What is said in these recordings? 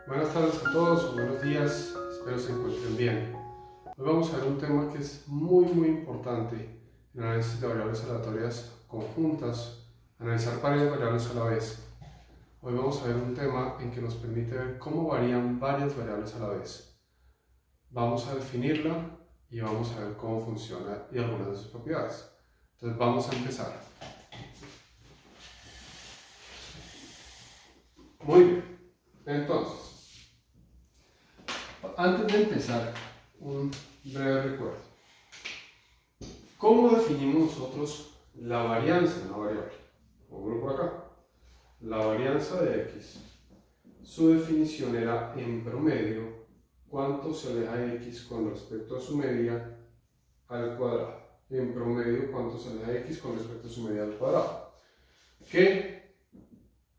Buenas tardes a todos o buenos días, espero se encuentren bien. Hoy vamos a ver un tema que es muy importante en el análisis de variables aleatorias conjuntas, analizar varias variables a la vez. Hoy vamos a ver un tema en que nos permite ver cómo varían varias variables a la vez. Vamos a definirla y vamos a ver cómo funciona y algunas de sus propiedades. Entonces vamos a empezar. Muy bien, entonces, antes de empezar, un breve recuerdo. ¿Cómo definimos nosotros la varianza de una variable? Pongo por acá. La varianza de x, su definición era en promedio cuánto se aleja x con respecto a su media al cuadrado. En promedio cuánto se aleja x con respecto a su media al cuadrado. ¿Qué?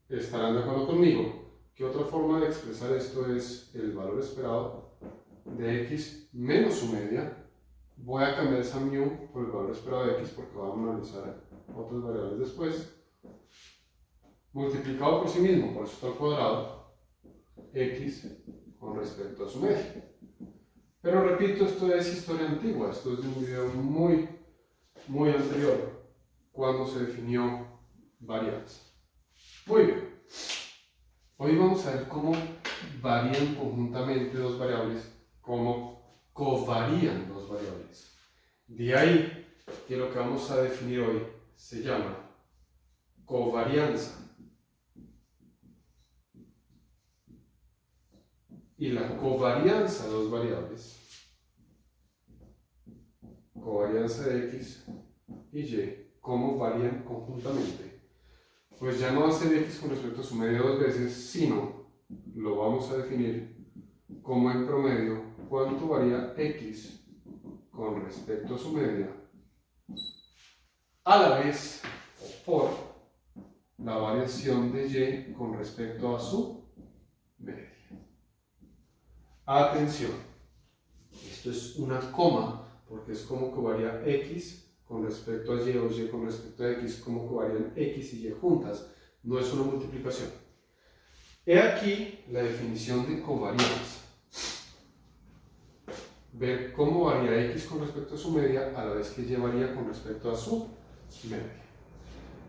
¿Estarán de acuerdo conmigo? ¿Qué otra forma de expresar esto es el valor esperado de x menos su media? Voy a cambiar esa mu por el valor esperado de x porque vamos a analizar otras variables después. Multiplicado por sí mismo, por eso está al cuadrado, x con respecto a su media. Pero repito, esto es historia antigua, esto es de un video muy anterior, cuando se definió varianza. Muy bien. Hoy vamos a ver cómo varían conjuntamente dos variables, cómo covarían dos variables. De ahí que lo que vamos a definir hoy se llama covarianza. Y la covarianza de dos variables, covarianza de x y y, cómo varían conjuntamente. Pues ya no va a ser x con respecto a su media dos veces, sino lo vamos a definir como en promedio cuánto varía x con respecto a su media a la vez por la variación de y con respecto a su media. Atención, esto es una coma porque es como que varía x con respecto a y o y con respecto a x, como que varían x y y juntas, no es una multiplicación. He aquí la definición de covarianza. Ver cómo varía x con respecto a su media a la vez que y varía con respecto a su media.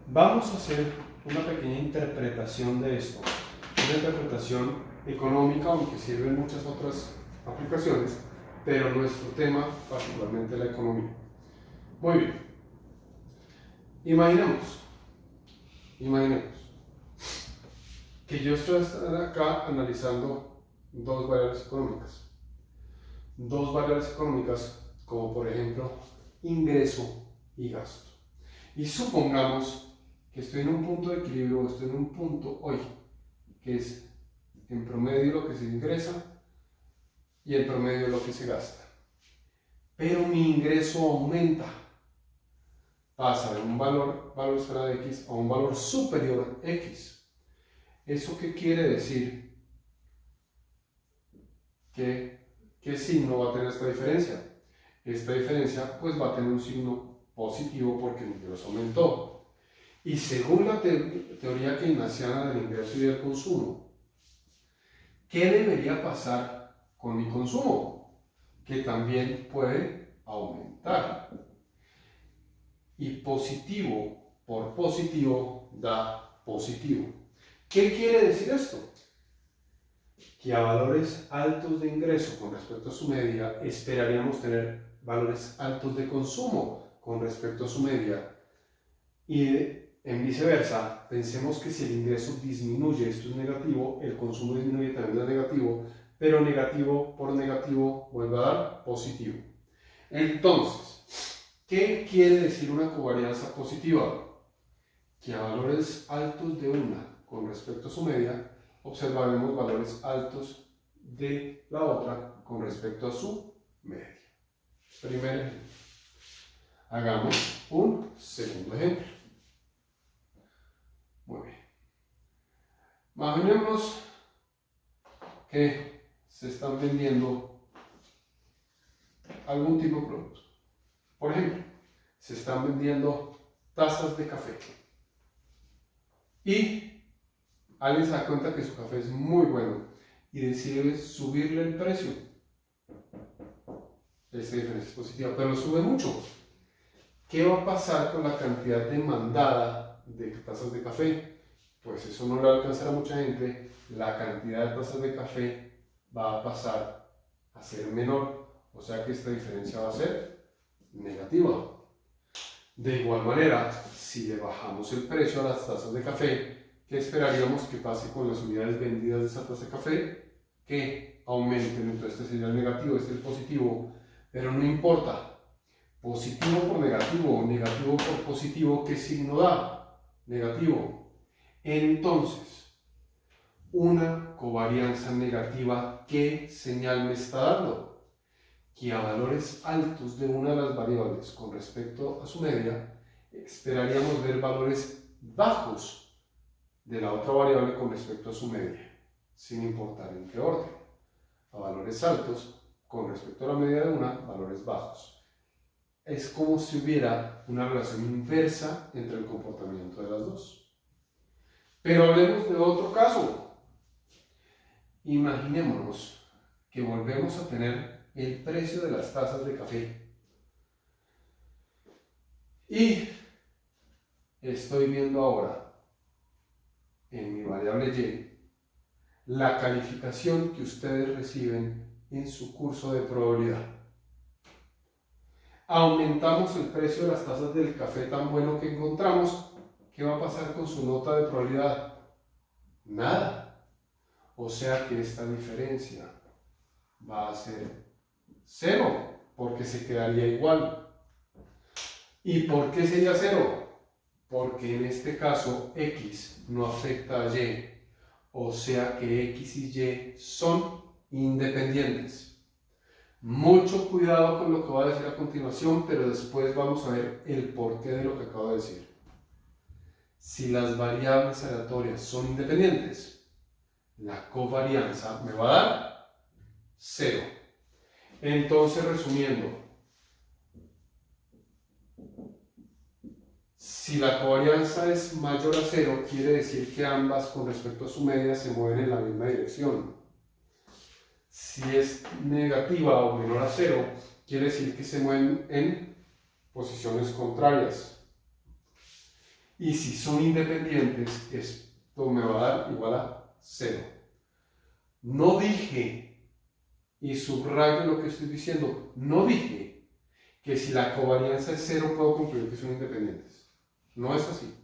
Vamos a hacer una pequeña interpretación de esto, una interpretación económica, aunque sirven muchas otras aplicaciones, pero nuestro tema particularmente la economía. Muy bien, imaginemos que yo estoy acá analizando dos variables económicas como por ejemplo ingreso y gasto, y supongamos que estoy en un punto de equilibrio, estoy en un punto hoy que es en promedio lo que se ingresa y en promedio lo que se gasta, pero mi ingreso aumenta, pasa de un valor esperado de x a un valor superior a x. ¿Eso qué quiere decir? ¿Qué signo va a tener esta diferencia? Esta diferencia pues va a tener un signo positivo porque el ingreso aumentó. Y según la teoría keynesiana del ingreso y del consumo, ¿qué debería pasar con mi consumo? Que también puede aumentar. Y positivo por positivo da positivo. ¿Qué quiere decir esto? Que a valores altos de ingreso con respecto a su media esperaríamos tener valores altos de consumo con respecto a su media. Y en viceversa, pensemos que si el ingreso disminuye, esto es negativo, el consumo disminuye, también da negativo, pero negativo por negativo vuelve a dar positivo. Entonces, ¿qué quiere decir una covarianza positiva? Que a valores altos de una con respecto a su media, observaremos valores altos de la otra con respecto a su media. Primer ejemplo. Hagamos un segundo ejemplo. Muy bien. Imaginemos que se están vendiendo algún tipo de producto. Por ejemplo, se están vendiendo tazas de café. Y alguien se da cuenta que su café es muy bueno y decide subirle el precio. Esta diferencia es positiva, pero sube mucho. ¿Qué va a pasar con la cantidad demandada de tazas de café? Pues eso no le va a alcanzar a mucha gente. La cantidad de tazas de café va a pasar a ser menor, o sea que esta diferencia va a ser negativa. De igual manera, si le bajamos el precio a las tazas de café, ¿qué esperaríamos que pase con las unidades vendidas de esa taza de café? Que aumenten, entonces este sería el negativo, este es el positivo, pero no importa. Positivo por negativo, negativo por positivo, ¿qué signo da? Negativo. Entonces, una covarianza negativa, ¿qué señal me está dando? Que a valores altos de una de las variables con respecto a su media, esperaríamos ver valores bajos de la otra variable con respecto a su media, sin importar en qué orden. A valores altos con respecto a la media de una, valores bajos. Es como si hubiera una relación inversa entre el comportamiento de las dos. Pero hablemos de otro caso. Imaginémonos que volvemos a tener el precio de las tazas de café. Y estoy viendo ahora en mi variable y la calificación que ustedes reciben en su curso de probabilidad. Aumentamos el precio de las tazas del café tan bueno que encontramos. ¿Qué va a pasar con su nota de probabilidad? Nada. O sea que esta diferencia va a ser 0, porque se quedaría igual. ¿Y por qué sería 0? Porque en este caso X no afecta a Y, o sea que X y Y son independientes. Mucho cuidado con lo que voy a decir a continuación, pero después vamos a ver el porqué de lo que acabo de decir. Si las variables aleatorias son independientes, la covarianza me va a dar 0. Entonces, resumiendo, si la covarianza es mayor a 0, quiere decir que ambas con respecto a su media se mueven en la misma dirección. Si es negativa o menor a 0, quiere decir que se mueven en posiciones contrarias. Y si son independientes, esto me va a dar igual a 0. No dije, y subrayo lo que estoy diciendo, no dije que si la covarianza es 0 puedo concluir que son independientes. No es así.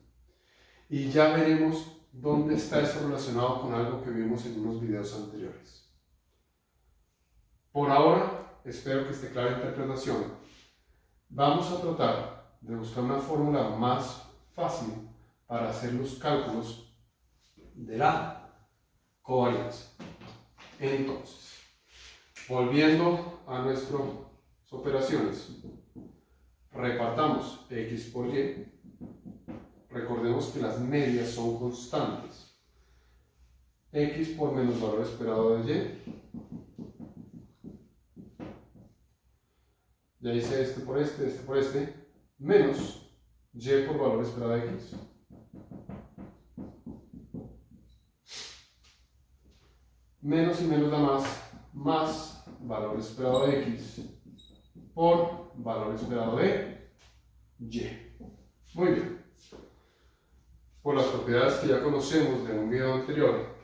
Y ya veremos dónde está eso relacionado con algo que vimos en unos videos anteriores. Por ahora, espero que esté clara la interpretación. Vamos a tratar de buscar una fórmula más fácil para hacer los cálculos de la covarianza. Entonces, volviendo a nuestras operaciones, repartamos X por Y. Recordemos que las medias son constantes. X por menos valor esperado de Y. Ya hice este por este, menos Y por valor esperado de X. Menos y menos da más valor esperado de X por valor esperado de Y. Muy bien. Por las propiedades que ya conocemos de un video anterior,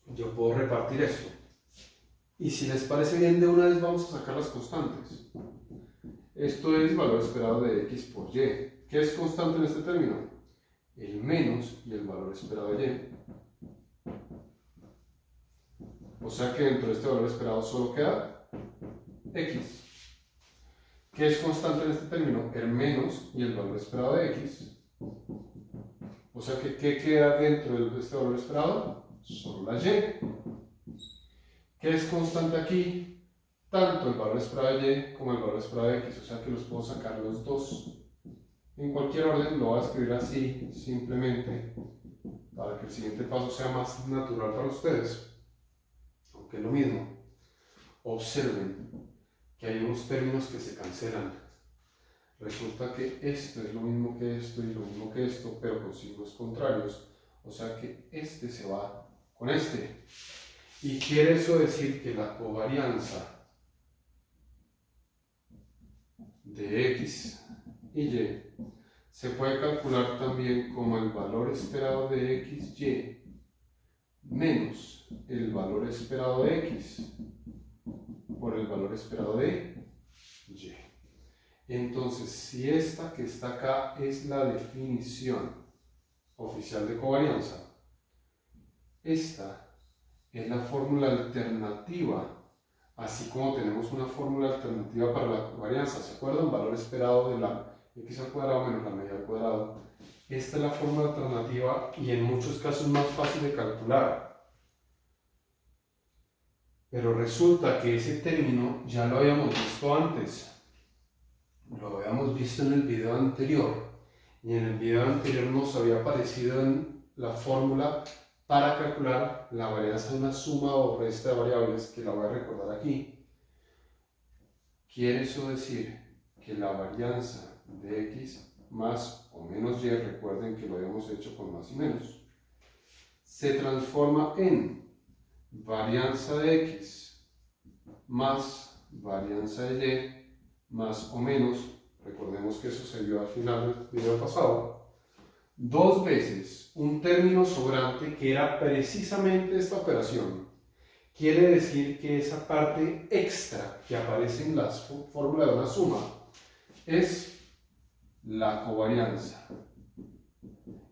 yo puedo repartir esto. Y si les parece bien, de una vez vamos a sacar las constantes. Esto es valor esperado de X por Y. ¿Qué es constante en este término? El menos y el valor esperado de Y. O sea que dentro de este valor esperado solo queda X. ¿Qué es constante en este término? El menos y el valor esperado de X. O sea que ¿qué queda dentro de este valor esperado? Solo la Y. ¿Qué es constante aquí? Tanto el valor esperado de Y como el valor esperado de X, o sea que los puedo sacar los dos. En cualquier orden lo voy a escribir así, simplemente, para que el siguiente paso sea más natural para ustedes. Aunque es lo mismo. Observen que hay unos términos que se cancelan. Resulta que esto es lo mismo que esto y lo mismo que esto, pero con signos contrarios. O sea que este se va con este. Y quiere eso decir que la covarianza de X y Y se puede calcular también como el valor esperado de XY menos el valor esperado de X por el valor esperado de Y. Entonces, si esta que está acá es la definición oficial de covarianza, esta es la fórmula alternativa, así como tenemos una fórmula alternativa para la covarianza, ¿se acuerdan? Valor esperado de la x al cuadrado menos la media al cuadrado. Esta es la fórmula alternativa y en muchos casos más fácil de calcular. Pero resulta que ese término ya lo habíamos visto antes. Lo habíamos visto en el video anterior. Y en el video anterior nos había aparecido en la fórmula para calcular la varianza de una suma o resta de variables, que la voy a recordar aquí. Quiere eso decir que la varianza de x más o menos y, recuerden que lo habíamos hecho con más y menos, se transforma en varianza de x más varianza de y más o menos, recordemos que eso se vio al final del video pasado, dos veces un término sobrante que era precisamente esta operación. Quiere decir que esa parte extra que aparece en la fórmula de una suma es la covarianza.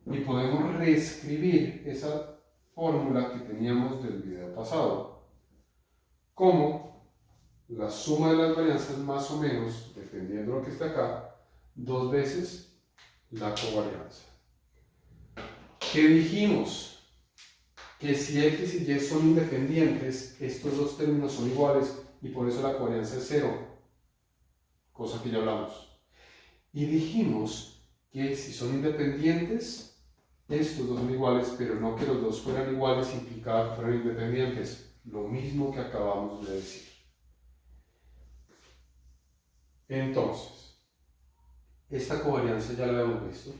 Y podemos reescribir esa fórmula que teníamos del video pasado como la suma de las varianzas más o menos, dependiendo de lo que está acá, dos veces la covarianza. ¿Qué dijimos? Que si x y y son independientes, estos dos términos son iguales y por eso la covarianza es cero, cosa que ya hablamos. Y dijimos que si son independientes, estos dos son iguales, pero no que los dos fueran iguales implicaba que fueran independientes, lo mismo que acabamos de decir. Entonces, esta covarianza ya la hemos visto.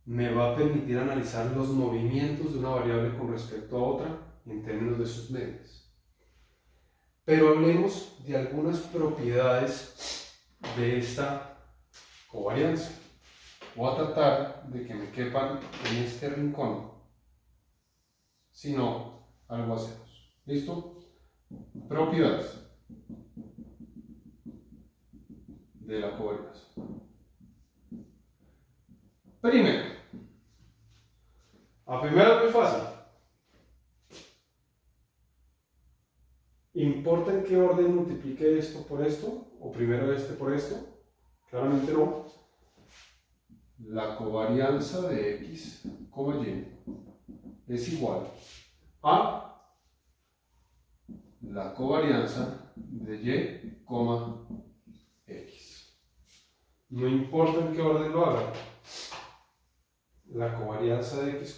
Me va a permitir analizar los movimientos de una variable con respecto a otra en términos de sus medias. Pero hablemos de algunas propiedades de esta covarianza. Voy a tratar de que me quepan en este rincón. Si no, algo hacemos. ¿Listo? Propiedades de la covarianza. Primero, a primera es muy fácil. ¿Importa en qué orden multiplique esto por esto? ¿O primero este por esto? Claramente no. La covarianza de x, y es igual a la covarianza de y, x. No importa en qué orden lo haga. La covarianza de x,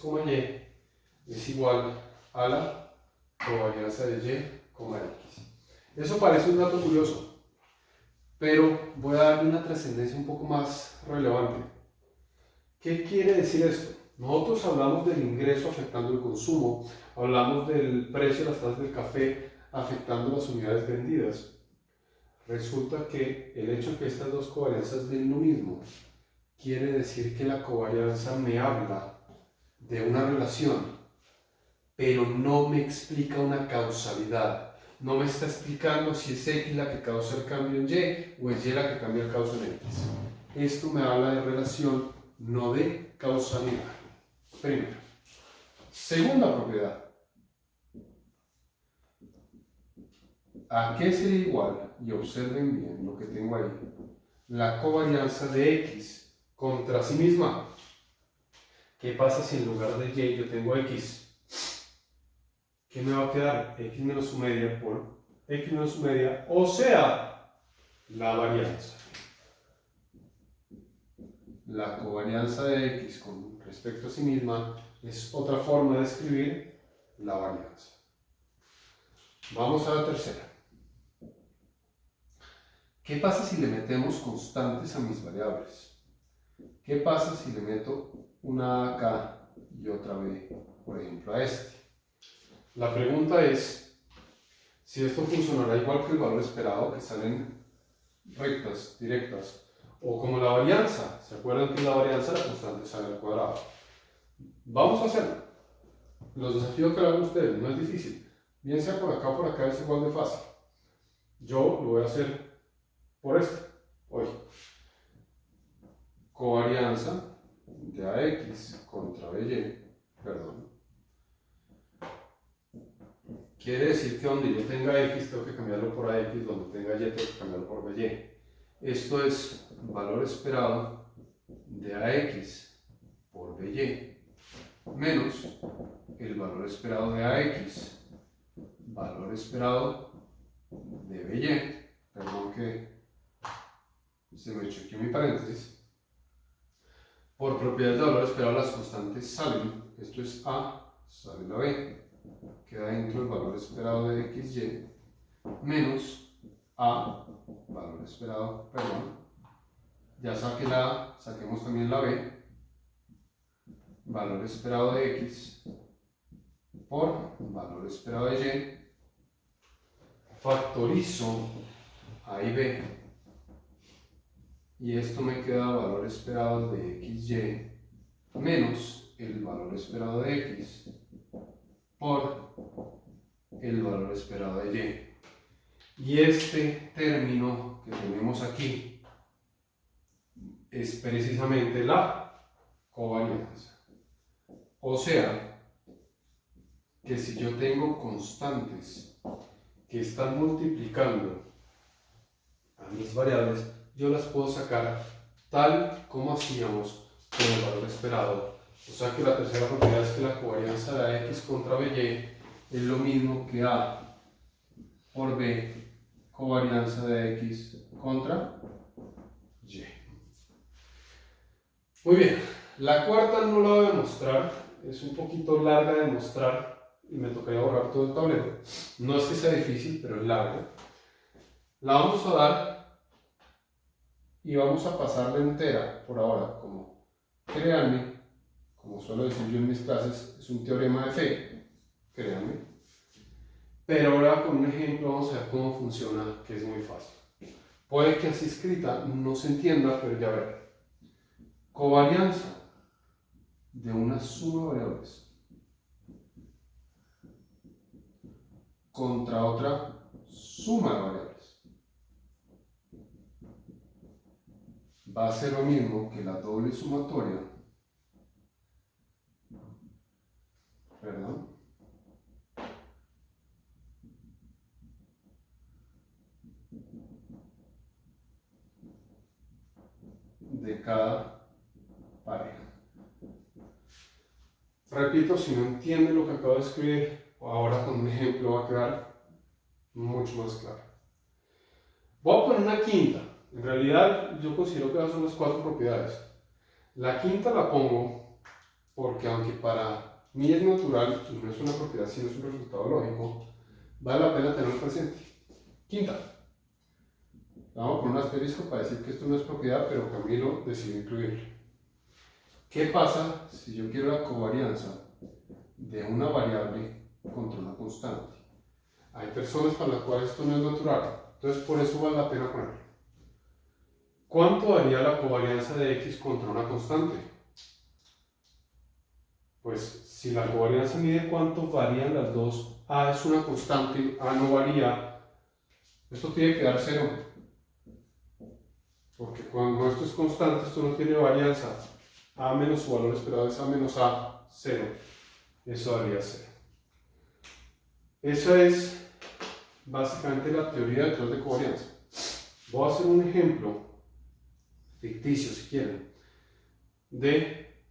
y es igual a la covarianza de y, x. Eso parece un dato curioso, pero voy a darle una trascendencia un poco más relevante. ¿Qué quiere decir esto? Nosotros hablamos del ingreso afectando el consumo, hablamos del precio de las tazas del café afectando las unidades vendidas. Resulta que el hecho de que estas dos covarianzas den lo mismo quiere decir que la covarianza me habla de una relación, pero no me explica una causalidad. No me está explicando si es X la que causa el cambio en Y o es Y la que cambia el causa en X. Esto me habla de relación, no de causalidad. Primero. Segunda propiedad. ¿A qué sería igual? Y observen bien lo que tengo ahí. La covarianza de X contra sí misma. ¿Qué pasa si en lugar de Y yo tengo X? ¿Qué me va a quedar? X menos su media por X menos su media, o sea, la varianza. La covarianza de X con respecto a sí misma es otra forma de escribir la varianza. Vamos a la tercera. ¿Qué pasa si le metemos constantes a mis variables? ¿Qué pasa si le meto una A acá y otra B, por ejemplo, a este? La pregunta es si esto funcionará igual que el valor esperado, que salen rectas, directas, o como la varianza. ¿Se acuerdan que la varianza la constante sale al cuadrado? Vamos a hacerlo. Los desafíos que hagan ustedes no es difícil. Bien sea por acá o por acá es igual de fácil. Yo lo voy a hacer por esto hoy. Covarianza de AX contra BY, perdón. Quiere decir que donde yo tenga X tengo que cambiarlo por AX, donde tenga Y tengo que cambiarlo por BY. Esto es valor esperado de AX por BY menos el valor esperado de AX, valor esperado de BY, perdón que se me echó aquí mi paréntesis, por propiedades de valor esperado las constantes salen, esto es A, sale la B, queda dentro el valor esperado de XY, menos A, valor esperado, perdón, ya saqué la A, saquemos también la B, valor esperado de X, por valor esperado de Y, factorizo A y B, y esto me queda valor esperado de XY menos el valor esperado de X por el valor esperado de Y. Y este término que tenemos aquí es precisamente la covarianza. O sea, que si yo tengo constantes que están multiplicando a mis variables, yo las puedo sacar tal como hacíamos con el valor esperado. O sea que la tercera propiedad es que la covarianza de AX contra BY es lo mismo que A por B, covarianza de X contra Y. Muy bien, la cuarta no la voy a mostrar, es un poquito larga de mostrar y me tocaría borrar todo el tablero. No es que sea difícil, pero es larga. La vamos a dar y vamos a pasarla entera por ahora, como créanme, como suelo decir yo en mis clases, es un teorema de fe, créanme. Pero ahora con un ejemplo vamos a ver cómo funciona, que es muy fácil. Puede que así escrita no se entienda, pero ya verán. Covarianza de una suma de variables contra otra suma de variables va a ser lo mismo que la doble sumatoria, perdón, de cada pareja. Repito, si no entiende lo que acabo de escribir, ahora con un ejemplo va a quedar mucho más claro. Voy a poner una quinta. En realidad yo considero que esas son las cuatro propiedades. La quinta la pongo porque aunque para mí es natural y no es una propiedad sino es un resultado lógico, vale la pena tenerlo presente. Quinta. La vamos a poner un asterisco para decir que esto no es propiedad, pero Camilo decidió incluirlo. ¿Qué pasa si yo quiero la covarianza de una variable contra una constante? Hay personas para las cuales esto no es natural, entonces por eso vale la pena ponerlo. ¿Cuánto daría la covarianza de X contra una constante? Pues si la covarianza mide cuánto varían las dos, A es una constante, A no varía, esto tiene que dar 0. Porque cuando esto es constante, esto no tiene varianza. A menos su valor esperado es A menos A, 0. Eso daría 0. Esa es básicamente la teoría detrás de covarianza. Voy a hacer un ejemplo ficticio, si quieren, de,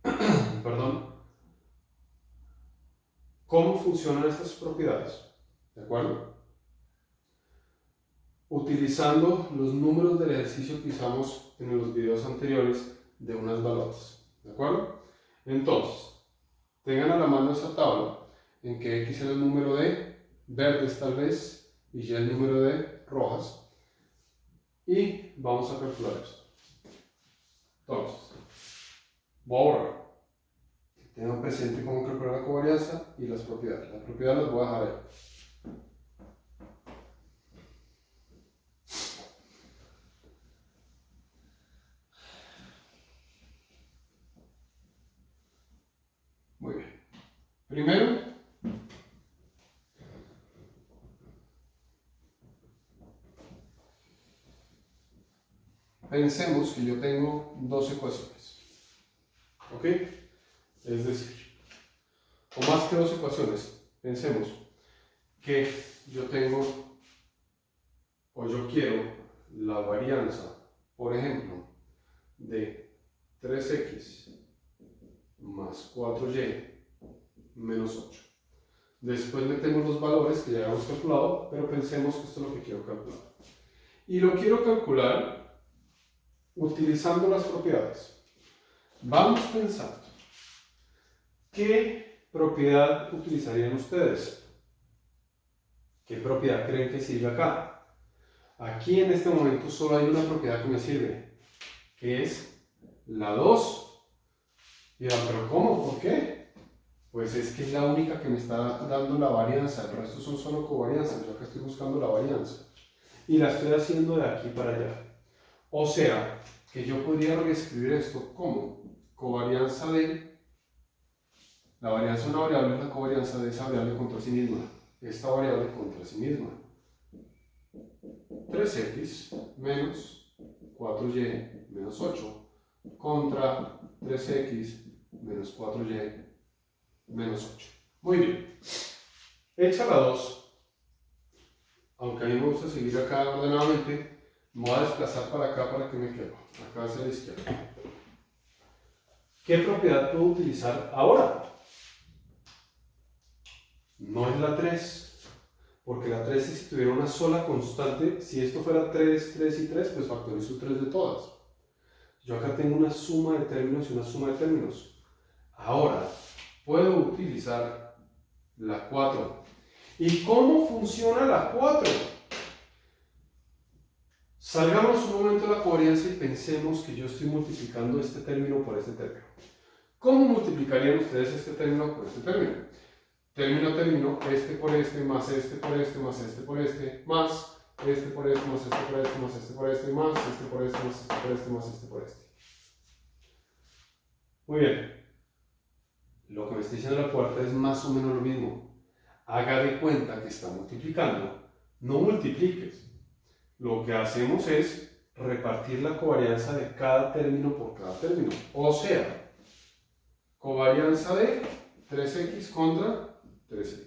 cómo funcionan estas propiedades. ¿De acuerdo? Utilizando los números del ejercicio que usamos en los videos anteriores de unas balotas. ¿De acuerdo? Entonces, tengan a la mano esa tabla en que X es el número de verdes tal vez y Y el número de rojas. Y vamos a calcular esto. Entonces, voy a borrar. Tengan presente cómo calcular la covarianza y las propiedades. Las propiedades las voy a dejar ahí. Muy bien. Primero, pensemos que yo tengo dos ecuaciones. ¿Ok? Es decir, o más que dos ecuaciones, pensemos que yo tengo o yo quiero la varianza, por ejemplo, de 3x más 4y menos 8. Después metemos los valores que ya hemos calculado, pero pensemos que esto es lo que quiero calcular. Y lo quiero calcular utilizando las propiedades. Vamos pensando, ¿qué propiedad utilizarían ustedes? ¿Qué propiedad creen que sirve acá? Aquí en este momento solo hay una propiedad que me sirve, que es la 2. Dirán, ¿pero cómo? ¿Por qué? Pues es que es la única que me está dando la varianza, el resto son solo covarianzas, yo acá estoy buscando la varianza. Y la estoy haciendo de aquí para allá. O sea, que yo podría reescribir esto como covarianza de, la varianza de una variable es la covarianza de esa variable contra sí misma, esta variable contra sí misma. 3x menos 4y menos 8 contra 3x menos 4y menos 8. Muy bien. Hecha la 2, aunque a mí me gusta seguir acá ordenadamente, me voy a desplazar para acá para que me quepa, acá hacia la izquierda. ¿Qué propiedad puedo utilizar ahora? No es la 3, porque la 3 si tuviera una sola constante, si esto fuera 3, 3 y 3, pues factorizo 3 de todas. Yo acá tengo una suma de términos y una suma de términos. Ahora, puedo utilizar la 4. ¿Y cómo funciona la 4? Salgamos un momento de la covarianza y pensemos que yo estoy multiplicando este término por este término. ¿Cómo multiplicarían ustedes este término por este término? Término a término, este por este, más este por este, más este por este, más este por este, más este por este, más este por este, más este por este, más este por este, más este por este. Muy bien. Lo que me está diciendo la cuarta es más o menos lo mismo. Haga de cuenta que está multiplicando. No multipliques. Lo que hacemos es repartir la covarianza de cada término por cada término. O sea, covarianza de 3x contra 3x.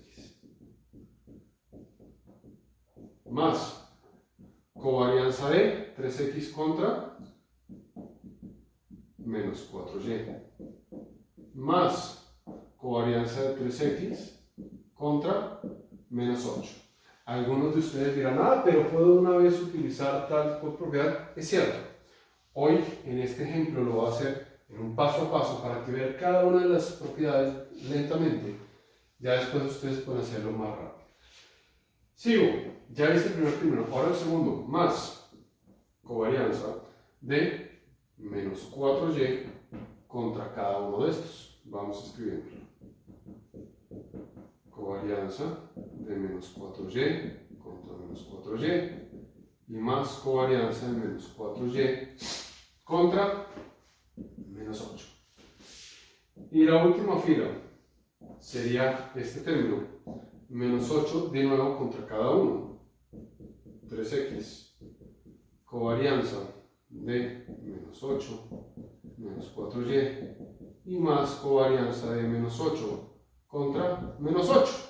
Más covarianza de 3x contra menos 4y. Más covarianza de 3x contra menos 8. Algunos de ustedes dirán, pero puedo una vez utilizar tal propiedad. Es cierto. Hoy en este ejemplo lo voy a hacer en un paso a paso para que vean cada una de las propiedades lentamente. Ya después ustedes pueden hacerlo más rápido. Sigo. Ya hice el primer término. Ahora el segundo. Más covarianza de menos 4y contra cada uno de estos. Vamos escribiendo. Covarianza de menos 4y contra menos 4y y más covarianza de menos 4y contra menos 8. Y la última fila sería este término, menos 8 de nuevo contra cada uno. 3x, covarianza de menos 8, menos 4y y más covarianza de menos 8 contra menos 8.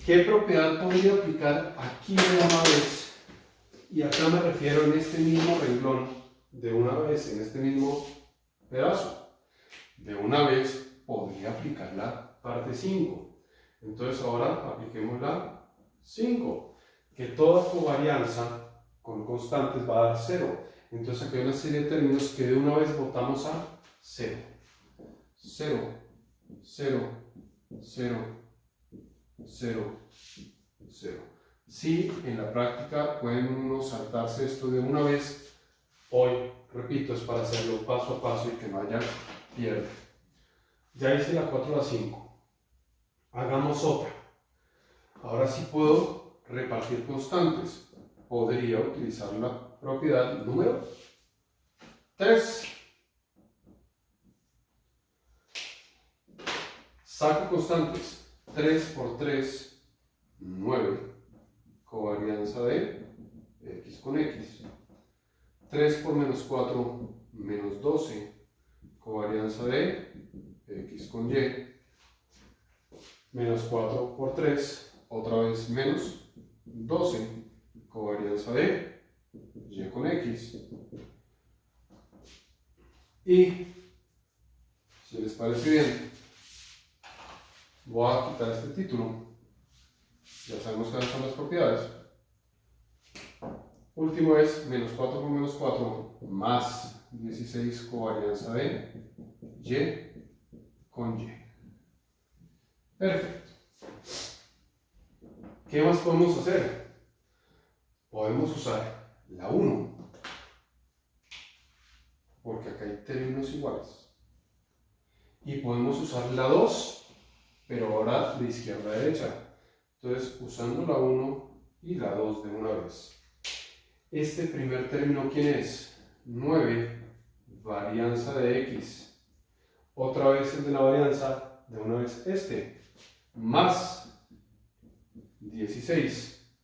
¿Qué propiedad podría aplicar aquí de una vez? Y acá me refiero en este mismo renglón, de una vez, en este mismo pedazo. De una vez podría aplicar la parte 5. Entonces ahora apliquemos la 5. Que toda covarianza con constantes va a dar 0. Entonces aquí hay una serie de términos que de una vez botamos a 0. 0, 0, 0, 0, 0. Si en la práctica pueden uno saltarse esto de una vez, hoy, repito, es para hacerlo paso a paso y que no haya pierde. Ya hice la 4 a la 5. Hagamos otra. Ahora sí puedo repartir constantes. Podría utilizar la propiedad número 3. Saco constantes. 3 por 3, 9. Covarianza de x con x. 3 por menos 4, menos 12. Covarianza de x con y. Menos 4 por 3, otra vez menos 12. Covarianza de y con x. Y, si les parece bien, voy a quitar este título. Ya sabemos cuáles son las propiedades. Último es menos 4 por menos 4 más 16 covarianza de y con y. Perfecto. ¿Qué más podemos hacer? Podemos usar la 1, porque acá hay términos iguales. Y podemos usar la 2, pero ahora de izquierda a derecha. Entonces, usando la 1 y la 2 de una vez. Este primer término, ¿quién es? 9, varianza de x. Otra vez el de la varianza, de una vez este. Más 16,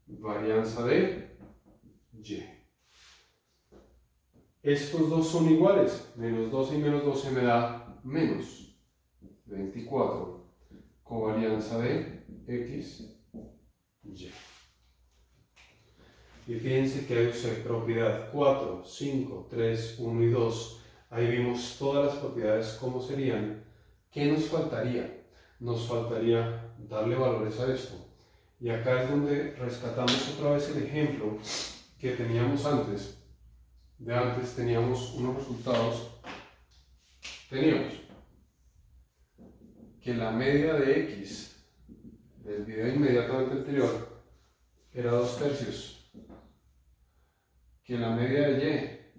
varianza de y. Estos dos son iguales. Menos 12 y menos 12 me da menos 24. Covarianza de x, y. Y fíjense que usé propiedad 4, 5, 3, 1 y 2. Ahí vimos todas las propiedades como serían. ¿Qué nos faltaría? Nos faltaría darle valores a esto. Y acá es donde rescatamos otra vez el ejemplo que teníamos antes. De antes teníamos unos resultados. Teníamos que la media de x del video inmediatamente anterior era 2 tercios. Que la media de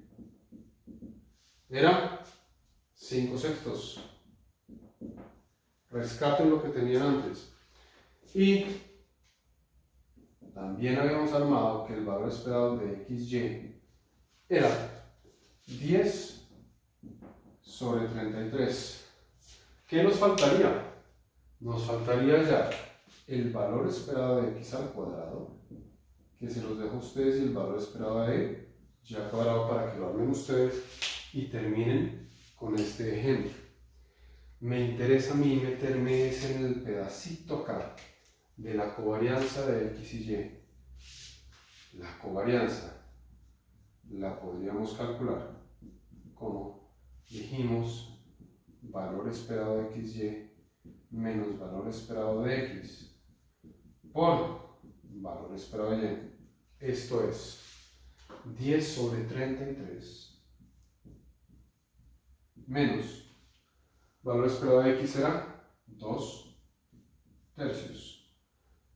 y era 5 sextos. Rescaten lo que tenían antes. Y también habíamos armado que el valor esperado de xy era 10 sobre 33. ¿Qué nos faltaría? Nos faltaría ya el valor esperado de x al cuadrado, que se los dejo a ustedes, y el valor esperado de y al cuadrado para que lo armen ustedes y terminen con este ejemplo. Me interesa a mí meterme en el pedacito acá de la covarianza de x y y. La covarianza la podríamos calcular como dijimos, valor esperado de xy menos valor esperado de x por valor esperado de y. Esto es 10 sobre 33 menos valor esperado de x será 2 tercios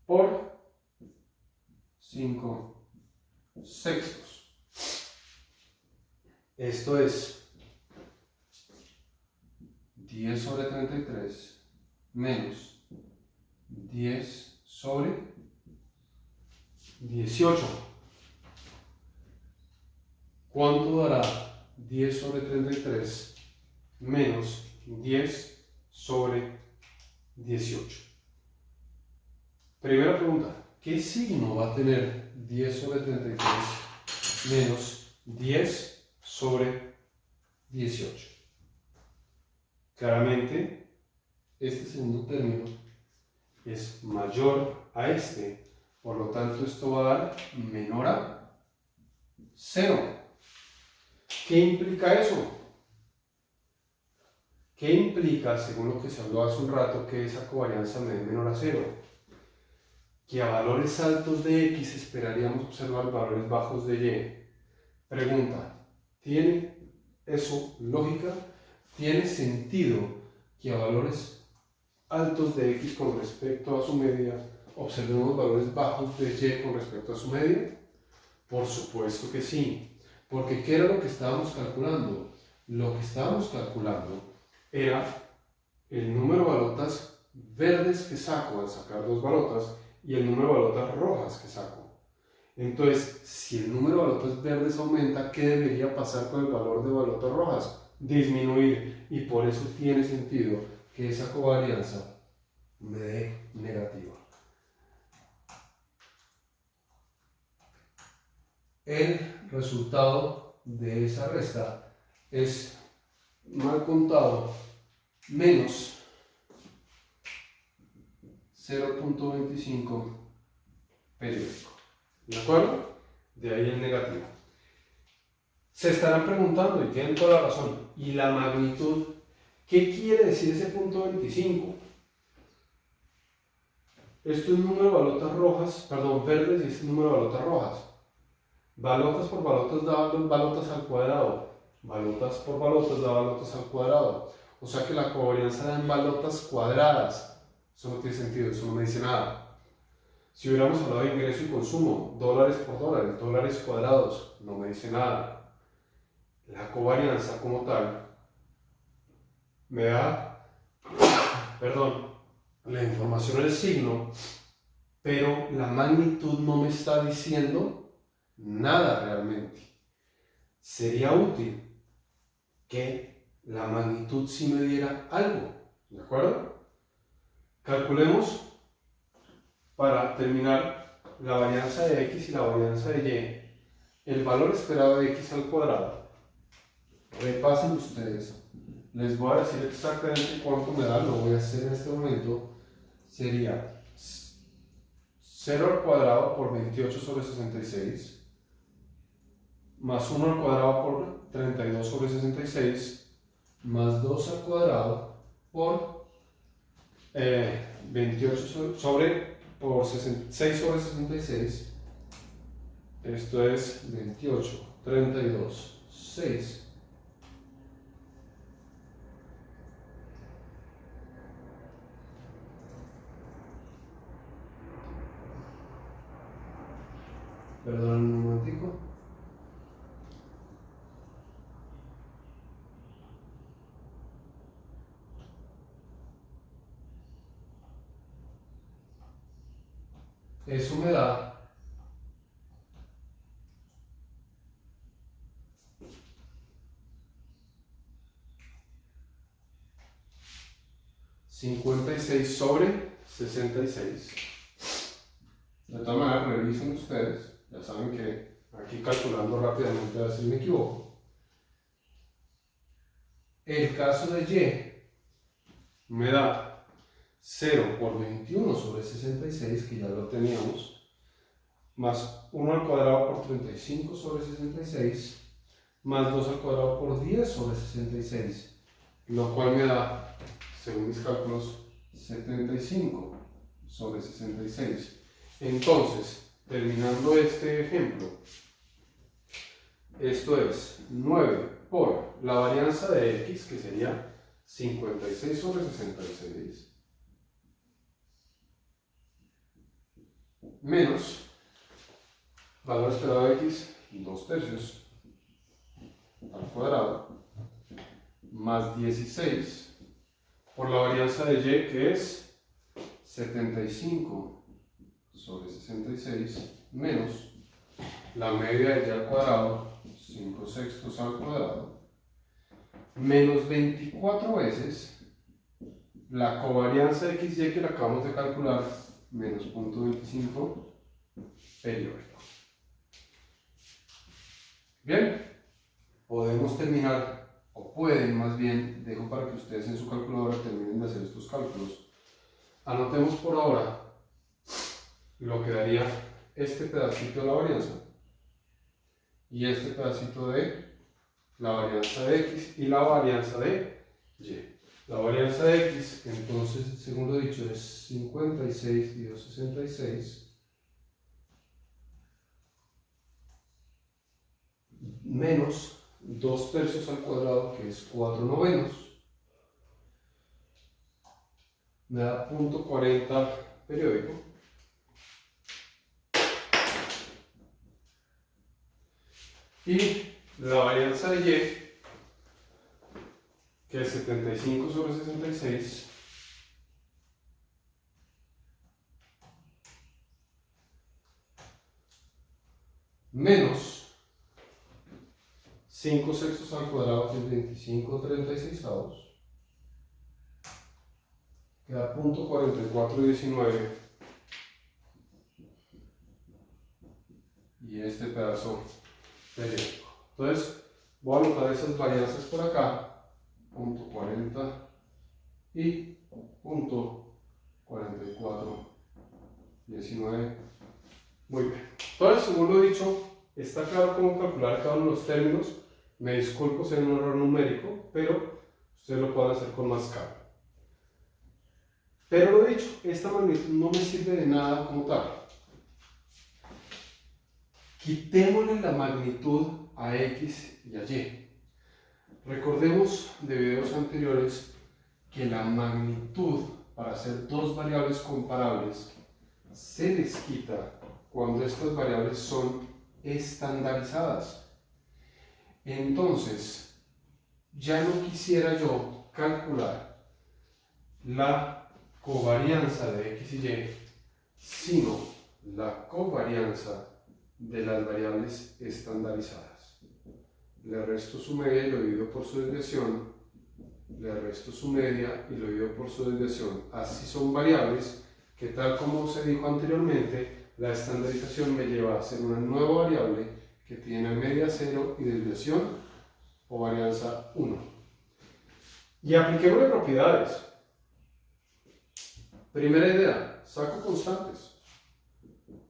por 5 sextos. Esto es 10 sobre 33 menos 10 sobre 18. ¿Cuánto dará 10 sobre 33 menos 10 sobre 18? Primera pregunta, ¿qué signo va a tener 10 sobre 33 menos 10 sobre 18? Claramente, este segundo término es mayor a este, por lo tanto esto va a dar menor a 0. ¿Qué implica eso? ¿Qué implica, según lo que se habló hace un rato, que esa covarianza me dé menor a 0? Que a valores altos de x esperaríamos observar valores bajos de y. Pregunta, ¿tiene eso lógica? ¿Tiene sentido que a valores altos de x con respecto a su media observemos valores bajos de y con respecto a su media? Por supuesto que sí, porque ¿qué era lo que estábamos calculando? lo que estábamos calculando era el número de balotas verdes que saco al sacar dos balotas y el número de balotas rojas que saco. Entonces, si el número de balotas verdes aumenta, ¿qué debería pasar con el valor de balotas rojas? Disminuir. Y por eso tiene sentido que esa covarianza me dé negativa. El resultado de esa resta es, mal contado, menos 0.25 periódico. ¿De acuerdo? De ahí el negativo. Se estarán preguntando, y tienen toda la razón, ¿y la magnitud? ¿Qué quiere decir ese punto 25? Esto es número de balotas rojas, perdón, verdes, y este es número de balotas rojas. Balotas por balotas da balotas al cuadrado. Balotas por balotas da balotas al cuadrado. O sea que la covarianza da en balotas cuadradas. Eso no tiene sentido, eso no me dice nada. Si hubiéramos hablado de ingreso y consumo, dólares por dólares, dólares cuadrados, no me dice nada. La covarianza como tal me da, la información del signo, pero la magnitud no me está diciendo nada realmente. Sería útil que la magnitud sí me diera algo, ¿de acuerdo? Calculemos para terminar la varianza de x y la varianza de y, el valor esperado de x al cuadrado. Repasen ustedes, les voy a decir exactamente cuánto me da, lo voy a hacer en este momento. Sería 0 al cuadrado por 28 sobre 66, más 1 al cuadrado por 32 sobre 66, más 2 al cuadrado por 28 por 6 sobre 66. Esto es 28, 32, 6. Perdón un momentico. Eso me da 56 sobre 66. De todas maneras, revisen ustedes. Ya saben que aquí calculando rápidamente a ver si me equivoco. El caso de y me da 0 por 21 sobre 66, que ya lo teníamos, más 1 al cuadrado por 35 sobre 66, más 2 al cuadrado por 10 sobre 66, lo cual me da, según mis cálculos, 75 sobre 66. Entonces, terminando este ejemplo, esto es 9 por la varianza de x, que sería 56 sobre 66, menos valor esperado de x, 2 tercios al cuadrado, más 16 por la varianza de y, que es 75 sobre 66, menos la media de y al cuadrado, 5 sextos al cuadrado, menos 24 veces la covarianza de XY que la acabamos de calcular, menos 0.25 periódico. Bien, podemos terminar, o pueden más bien, dejo para que ustedes en su calculadora terminen de hacer estos cálculos. Anotemos por ahora lo que daría este pedacito de la varianza y este pedacito de la varianza de x y la varianza de y. La varianza de x, entonces, según lo dicho, es 56 dividido 66 menos 2 tercios al cuadrado, que es 4 novenos, me da 0.40 periódico. Y la varianza de y que 75 sobre 66 menos 5 sextos al cuadrado, que es 25/36, queda .4419, y este pedazo periódico. Entonces voy a anotar esas varianzas por acá, .40 y .4419. Muy bien. Entonces, según lo dicho, está claro cómo calcular cada uno de los términos. Me disculpo si es un error numérico, pero ustedes lo pueden hacer con más calma. Pero lo dicho, esta magnitud no me sirve de nada como tal. Quitémosle la magnitud a X y a Y. Recordemos de videos anteriores que la magnitud para hacer dos variables comparables se les quita cuando estas variables son estandarizadas. Entonces, ya no quisiera yo calcular la covarianza de X y Y, sino la covarianza de las variables estandarizadas. Le resto su media y lo divido por su desviación, le resto su media y lo divido por su desviación. Así son variables que, tal como se dijo anteriormente, la estandarización me lleva a hacer una nueva variable que tiene media 0 y desviación o varianza 1. Y apliquemos propiedades. Primera idea, saco constantes.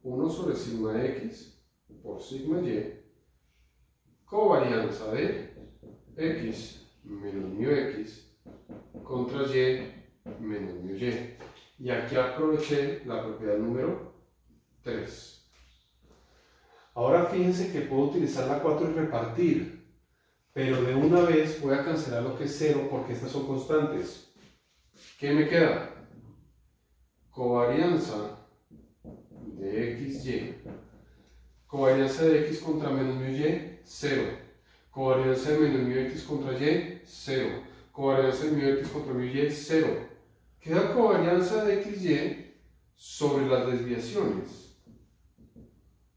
1 sobre sigma x por sigma y, covarianza de x menos mu x contra y menos mu y. Y aquí aproveché la propiedad número 3. Ahora fíjense que puedo utilizar la 4 y repartir, pero de una vez voy a cancelar lo que es 0 porque estas son constantes. ¿Qué me queda? Covarianza de x, y. Covarianza de x contra menos mu y, 0. Covarianza de menos mu x contra y, 0. Covarianza de mu x contra mu y, 0. Queda covarianza de x, y sobre las desviaciones.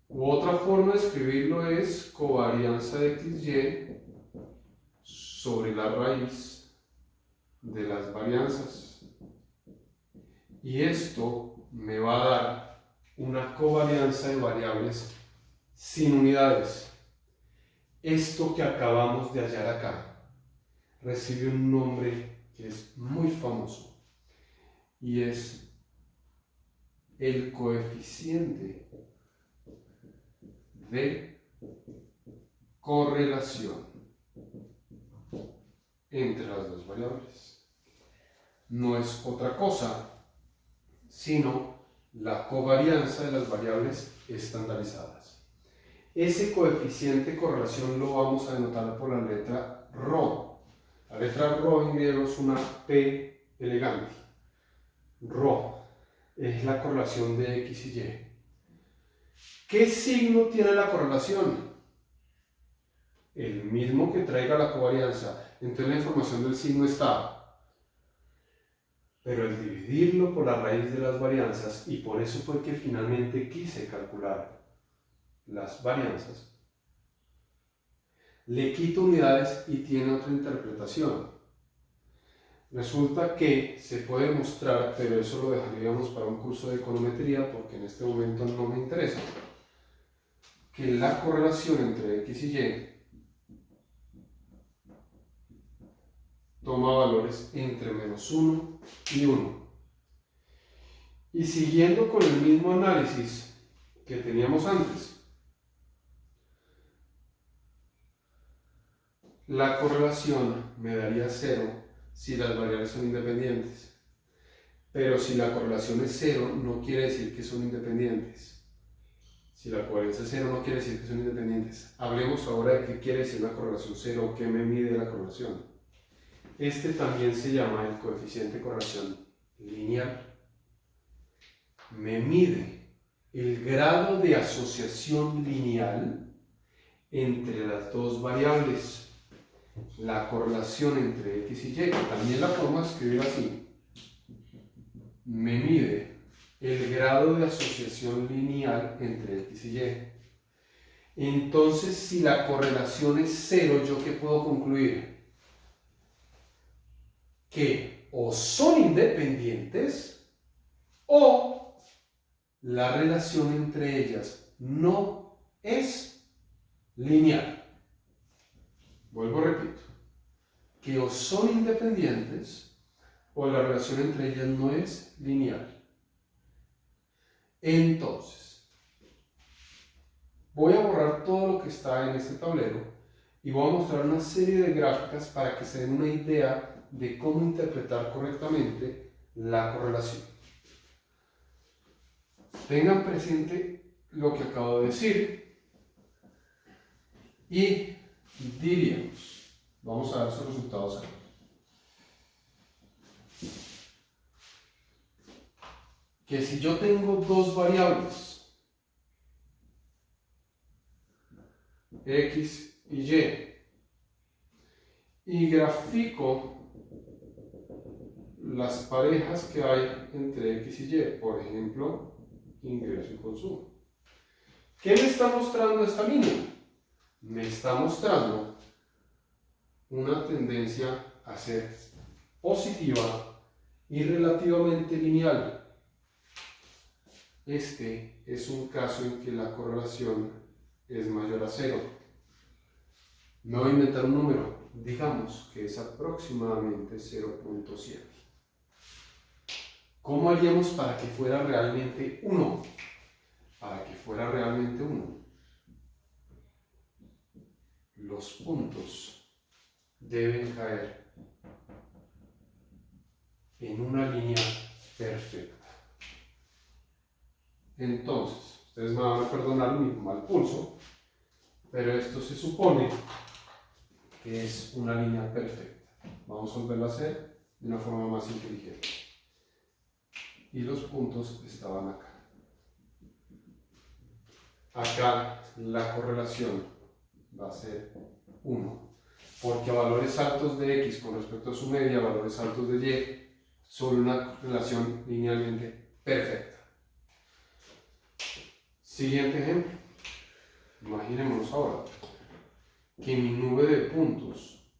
U otra forma de escribirlo es covarianza de x, y sobre la raíz de las varianzas. Y esto me va a dar una covarianza de variables sin unidades. Esto que acabamos de hallar acá recibe un nombre que es muy famoso y es el coeficiente de correlación entre las dos variables. No es otra cosa sino la covarianza de las variables estandarizadas. Ese coeficiente de correlación lo vamos a denotar por la letra ρ. La letra ρ en griego es una P elegante. ρ es la correlación de x y y. ¿Qué signo tiene la correlación? El mismo que traiga la covarianza. Entonces la información del signo está. Pero al dividirlo por la raíz de las varianzas, y por eso fue que finalmente quise calcular las varianzas, le quito unidades y tiene otra interpretación. Resulta que se puede mostrar, pero eso lo dejaríamos para un curso de econometría porque en este momento no me interesa, que la correlación entre x y y toma valores entre -1 y 1. Y siguiendo con el mismo análisis que teníamos antes, la correlación me daría 0 si las variables son independientes. Pero si la correlación es 0, no quiere decir que son independientes. Si la covarianza es 0, no quiere decir que son independientes. Hablemos ahora de qué quiere decir una correlación 0 o qué me mide la correlación. Este también se llama el coeficiente de correlación lineal. Me mide el grado de asociación lineal entre las dos variables. la correlación entre X y Y, que también la podemos escribir así, me mide el grado de asociación lineal entre X y Y. Entonces, si la correlación es 0, ¿yo qué puedo concluir? Que o son independientes o la relación entre ellas no es lineal. Vuelvo, repito, que o son independientes o la relación entre ellas no es lineal. Entonces, voy a borrar todo lo que está en este tablero y voy a mostrar una serie de gráficas para que se den una idea de cómo interpretar correctamente la correlación. Tengan presente lo que acabo de decir y diríamos, vamos a ver sus resultados aquí. Que si yo tengo dos variables, X y grafico las parejas que hay entre X y Y, por ejemplo, ingreso y consumo. ¿Qué me está mostrando esta línea? Me está mostrando una tendencia a ser positiva y relativamente lineal. Este es un caso en que la correlación es mayor a 0. Me voy a inventar un número, digamos que es aproximadamente 0.7. ¿Cómo haríamos para que fuera realmente 1? Para que fuera realmente 1, los puntos deben caer en una línea perfecta. Entonces, ustedes me van a perdonar mi mal pulso, pero esto se supone que es una línea perfecta. Vamos a volverlo a hacer de una forma más inteligente. Y los puntos estaban acá. Acá la correlación va a ser 1, porque a valores altos de X con respecto a su media, valores altos de Y, son una relación linealmente perfecta. Siguiente ejemplo. Imaginémonos ahora que mi nube de puntos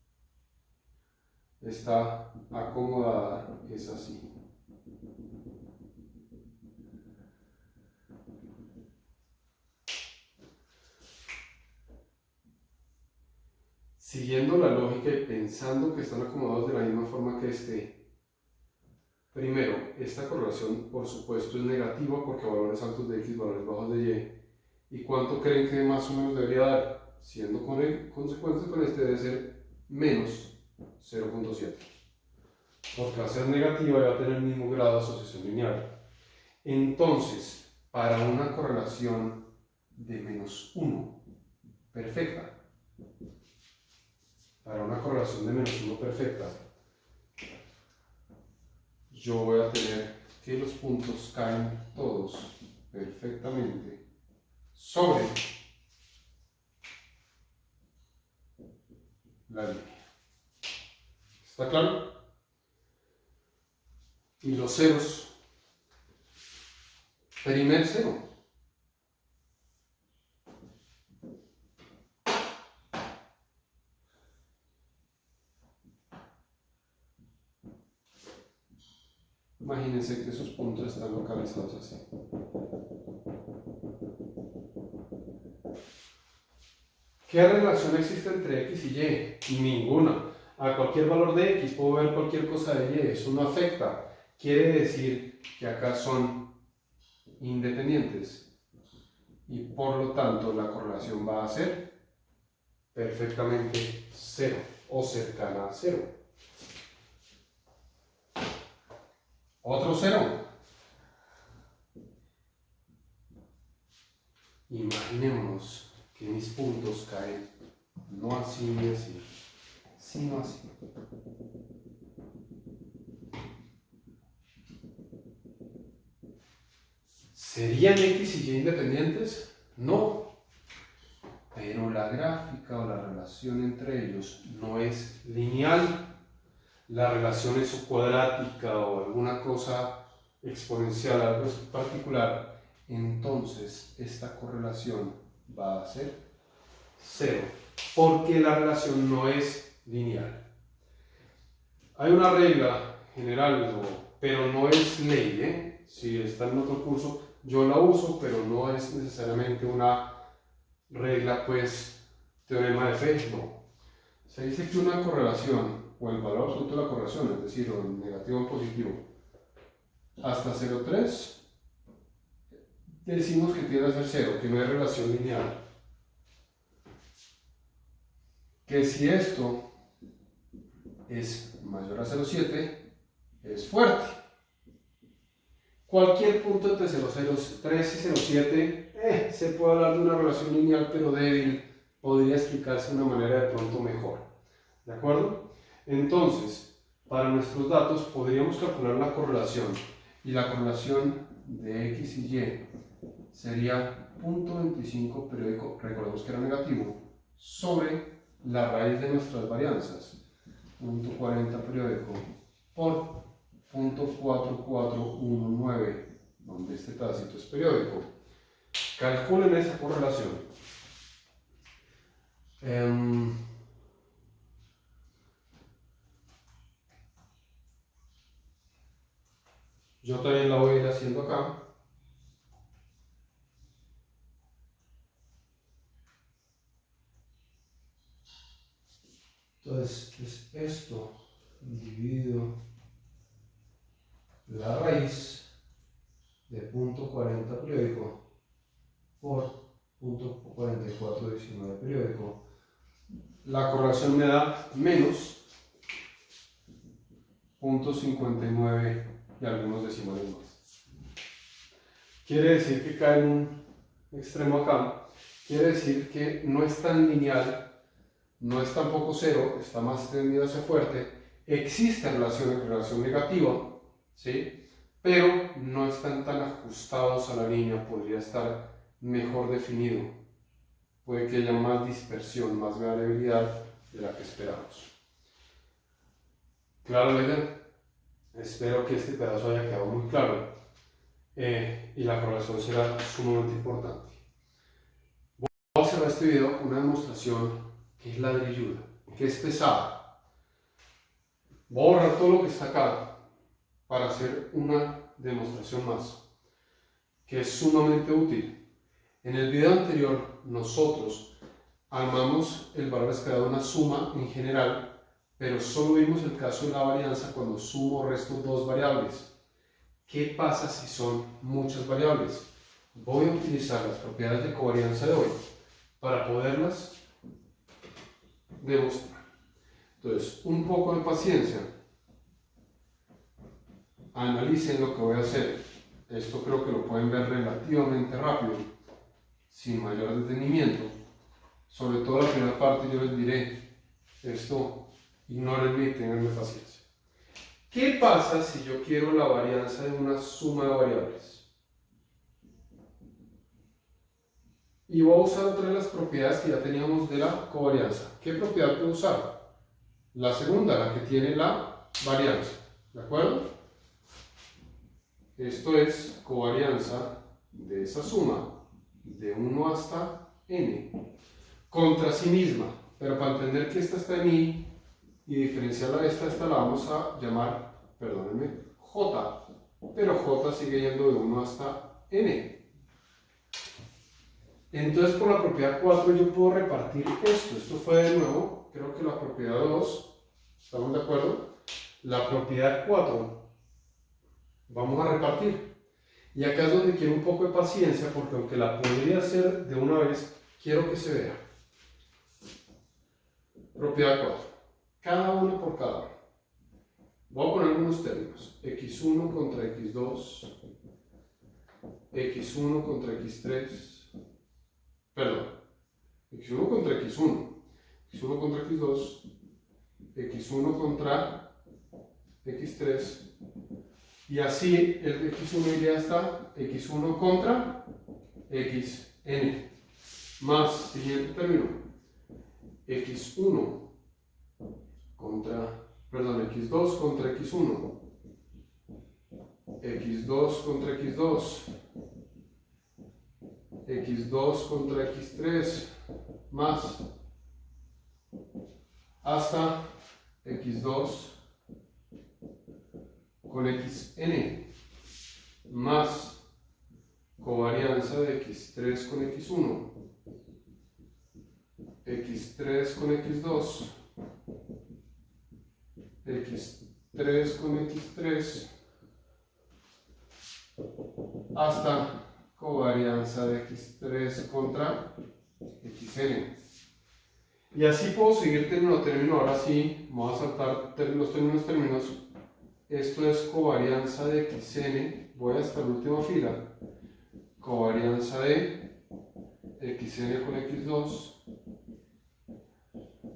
está acomodada, es así. Siguiendo la lógica y pensando que están acomodados de la misma forma que este, primero, esta correlación por supuesto es negativa porque valores altos de X, valores bajos de Y. ¿Y cuánto creen que más o menos debería dar? Siendo consecuentes con este, debe ser menos 0.7. Porque va a ser negativa y va a tener el mismo grado de asociación lineal. Entonces, para una correlación de menos 1 perfecta, para una correlación de menos 1 perfecta, yo voy a tener que los puntos caen todos perfectamente sobre la línea. ¿Está claro? Y los ceros, primer cero. Imagínense que esos puntos están localizados así. ¿Qué relación existe entre X y Y? Ninguna. A cualquier valor de X puedo ver cualquier cosa de Y, eso no afecta. Quiere decir que acá son independientes y por lo tanto la correlación va a ser perfectamente 0 o cercana a 0. Otro 0. Imaginémonos que mis puntos caen no así ni así, sino así. ¿Serían X y Y independientes? No. Pero la gráfica o la relación entre ellos no es lineal. La relación es o cuadrática o alguna cosa exponencial, algo particular, entonces esta correlación va a ser cero, porque la relación no es lineal. Hay una regla general, pero no es ley, ¿eh? Si está en otro curso, yo la uso, pero no es necesariamente una regla, pues, teorema de Fe, no. Se dice que una correlación, o el valor absoluto de la correlación, es decir, o en negativo o en positivo, hasta 0,3, decimos que tiende a ser cero, que no hay relación lineal. Que si esto es mayor a 0,7, es fuerte. Cualquier punto entre 0,03 y 0,7 se puede hablar de una relación lineal, pero débil, podría explicarse de una manera de pronto mejor. ¿De acuerdo? Entonces, para nuestros datos podríamos calcular la correlación, y la correlación de x y y sería 0.25 periódico, recordemos que era negativo, sobre la raíz de nuestras varianzas, 0.40 periódico por 0.4419, donde este pedacito es periódico. Calculen esa correlación. Yo también la voy a ir haciendo acá. Entonces es esto dividido la raíz de 0.40 periódico por 0.4419 periódico. La correlación me da menos 0.59 y algunos decimales más. Quiere decir que cae en un extremo acá. Quiere decir que no es tan lineal, no es tampoco cero, está más tendido hacia fuerte. Existe relación negativa, ¿sí? Pero no están tan ajustados a la línea, podría estar mejor definido. Puede que haya más dispersión, más variabilidad de la que esperamos. ¿Claro, Leider? Espero que este pedazo haya quedado muy claro y la correlación será sumamente importante. Voy a cerrar este video con una demostración que es ladrilluda, que es pesada. Voy a borrar todo lo que está acá para hacer una demostración más, que es sumamente útil. En el video anterior nosotros armamos el valor esperado de una suma en general, pero solo vimos el caso de la varianza cuando sumo o resto dos variables. ¿Qué pasa si son muchas variables? Voy a utilizar las propiedades de covarianza de hoy para poderlas demostrar. Entonces, un poco de paciencia. Analicen lo que voy a hacer. Esto creo que lo pueden ver relativamente rápido, sin mayor detenimiento. Sobre todo la primera parte yo les diré, esto ignórenme y tenganme paciencia. ¿Qué pasa si yo quiero la varianza de una suma de variables? Y voy a usar otra de las propiedades que ya teníamos de la covarianza. ¿Qué propiedad puedo usar? La segunda, la que tiene la varianza. ¿De acuerdo? Esto es covarianza de esa suma, de 1 hasta n, contra sí misma. Pero para entender que esta está en i y diferenciarla de esta la vamos a llamar, perdónenme, j. Pero j sigue yendo de 1 hasta n. Entonces por la propiedad 4 yo puedo repartir esto. Esto fue de nuevo, creo que la propiedad 2, ¿estamos de acuerdo? La propiedad 4 vamos a repartir. Y acá es donde quiero un poco de paciencia, porque aunque la podría hacer de una vez, quiero que se vea. Propiedad 4. Cada uno por cada uno. Voy a poner algunos términos. x1 contra x2, x1 contra x3, perdón, x1 contra x1, x1 contra x2, x1 contra x3, y así el x1 iría hasta x1 contra xn, más, siguiente término, x1 contra, perdón, x2 contra x1, x2 contra x2, x2 contra x3, más, hasta x2 con xn, más covarianza de x3 con x1, x3 con x2, x3 con x3, hasta covarianza de x3 contra xn. Y así puedo seguir término a término. Ahora sí, vamos a saltar los términos. Esto es covarianza de xn, voy hasta la última fila. Covarianza de xn con x2,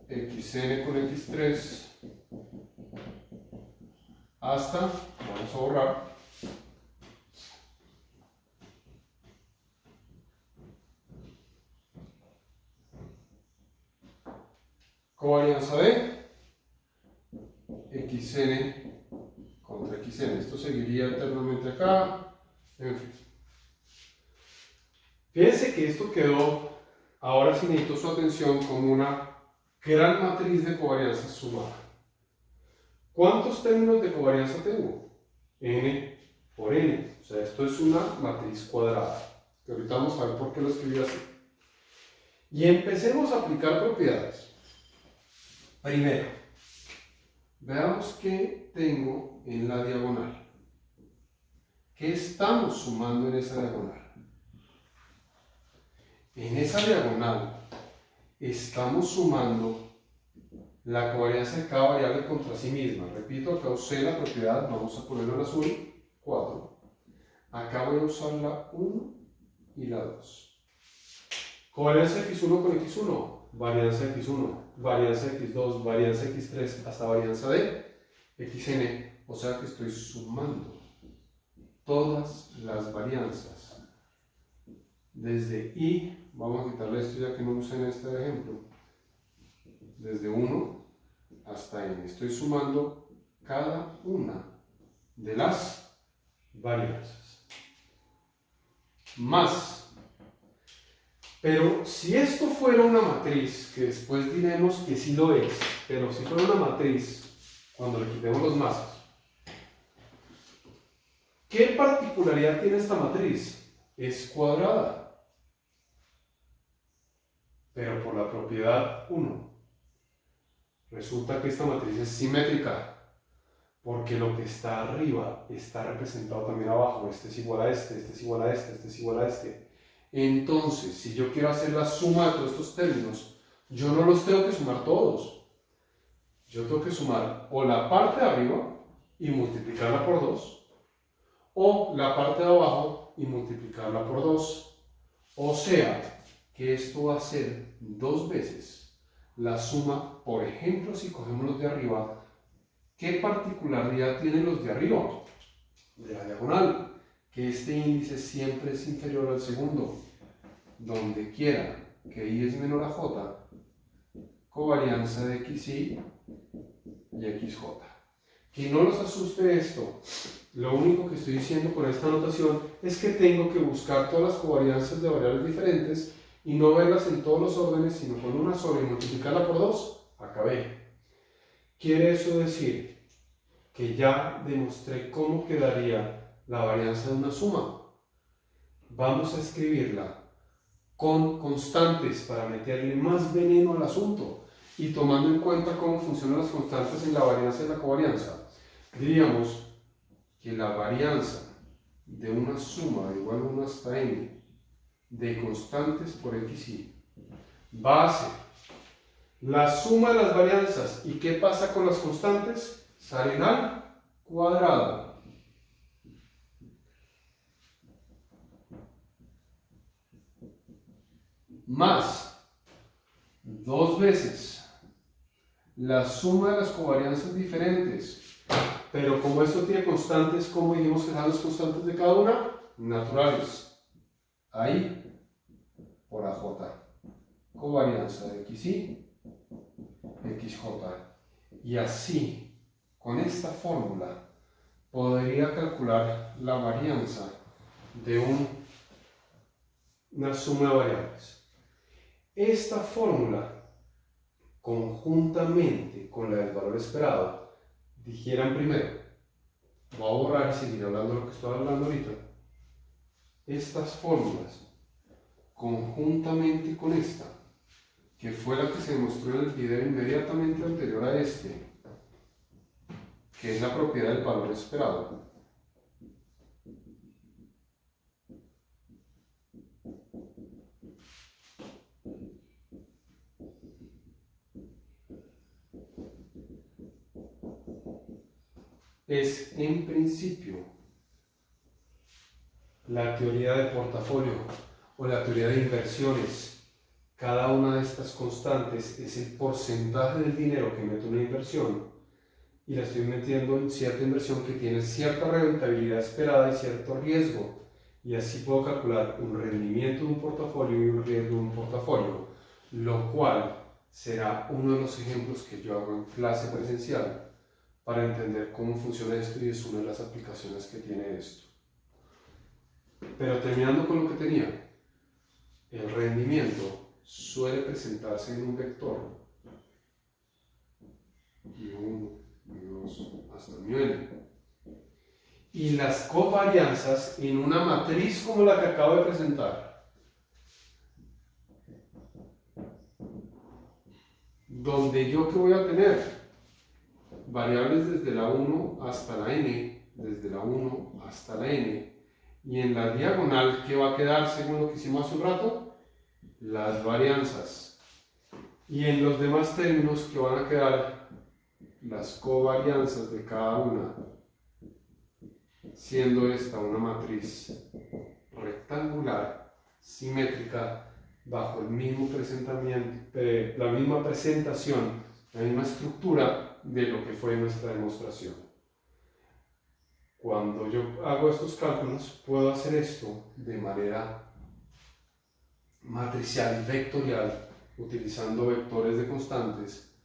xn con x3, hasta, vamos a borrar, covarianza de xn contra xn. Esto seguiría eternamente acá. En fin. Fíjense que esto quedó, ahora sí necesito su atención, como una gran matriz de covarianza sumada. ¿Cuántos términos de covarianza tengo? N por N. O sea, esto es una matriz cuadrada. Que ahorita vamos a ver por qué lo escribí así. Y empecemos a aplicar propiedades. Primero, veamos qué tengo en la diagonal. ¿Qué estamos sumando en esa diagonal? En esa diagonal estamos sumando la covarianza de cada variable contra sí misma. Repito, acá usé la propiedad, vamos a ponerlo en azul, 4. Acá voy a usar la 1 y la 2. Covarianza de x1 con x1, varianza de x1, varianza de x2, varianza de x3, hasta varianza de xn. O sea que estoy sumando todas las varianzas. Desde i, vamos a quitarle esto ya que no usé en este ejemplo, desde 1 hasta n. Estoy sumando cada una de las varianzas. Más. Pero si esto fuera una matriz, que después diremos que sí lo es, pero si fuera una matriz, cuando le quitemos los mazos, ¿qué particularidad tiene esta matriz? Es cuadrada. Pero por la propiedad 1. Resulta que esta matriz es simétrica, porque lo que está arriba está representado también abajo. Este es igual a este, este es igual a este, este es igual a este. Entonces, si yo quiero hacer la suma de todos estos términos, yo no los tengo que sumar todos. Yo tengo que sumar o la parte de arriba y multiplicarla por 2, o la parte de abajo y multiplicarla por 2. O sea, que esto va a ser 2 veces la suma. Por ejemplo, si cogemos los de arriba, ¿qué particularidad tienen los de arriba? De la diagonal, que este índice siempre es inferior al segundo. Donde quiera que i es menor a j, covarianza de xi y xj. Que no los asuste esto. Lo único que estoy diciendo con esta anotación es que tengo que buscar todas las covarianzas de variables diferentes y no verlas en todos los órdenes, sino con una sola y multiplicarla por 2, acabé. Quiere eso decir que ya demostré cómo quedaría la varianza de una suma. Vamos a escribirla con constantes para meterle más veneno al asunto y tomando en cuenta cómo funcionan las constantes en la varianza y la covarianza. Diríamos que la varianza de una suma de igual a 1 hasta n de constantes por xy va a ser la suma de las varianzas. ¿Y qué pasa con las constantes? Salen al cuadrado. Más 2 veces la suma de las covarianzas diferentes. Pero como esto tiene constantes, ¿cómo dijimos que eran las constantes de cada una? Naturales. Ahí por AJ. covarianza de XY, XJ. Y así, con esta fórmula, podría calcular la varianza de una suma de variables. Esta fórmula, conjuntamente con la del valor esperado, dijeran primero, voy a borrar y seguir hablando de lo que estoy hablando ahorita. Estas fórmulas, conjuntamente con esta, que fue la que se demostró en el video inmediatamente anterior a este, que es la propiedad del valor esperado, es en principio la teoría de portafolio o la teoría de inversiones. Cada una de estas constantes es el porcentaje del dinero que meto en una inversión y la estoy metiendo en cierta inversión que tiene cierta rentabilidad esperada y cierto riesgo, y así puedo calcular un rendimiento de un portafolio y un riesgo de un portafolio, lo cual será uno de los ejemplos que yo hago en clase presencial para entender cómo funciona esto, y es una de las aplicaciones que tiene esto. Pero terminando con lo que tenía, el rendimiento suele presentarse en un vector y1, y2 hasta n, y las covarianzas en una matriz como la que acabo de presentar, donde yo que voy a tener variables desde la 1 hasta la n, desde la 1 hasta la n, y en la diagonal, ¿qué va a quedar según lo que hicimos hace un rato? Las varianzas. Y en los demás términos, ¿qué van a quedar? Las covarianzas de cada una, siendo esta una matriz rectangular, simétrica, bajo el mismo presentamiento, la misma presentación, la misma estructura de lo que fue nuestra demostración. Cuando yo hago estos cálculos, puedo hacer esto de manera matricial y vectorial, utilizando vectores de constantes,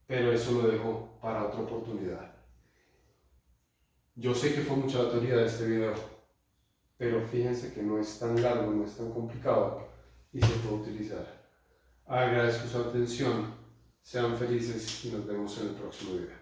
pero eso lo dejo para otra oportunidad. Yo sé que fue mucha la teoría de este video, pero fíjense que no es tan largo, no es tan complicado y se puede utilizar. Agradezco su atención, sean felices y nos vemos en el próximo video.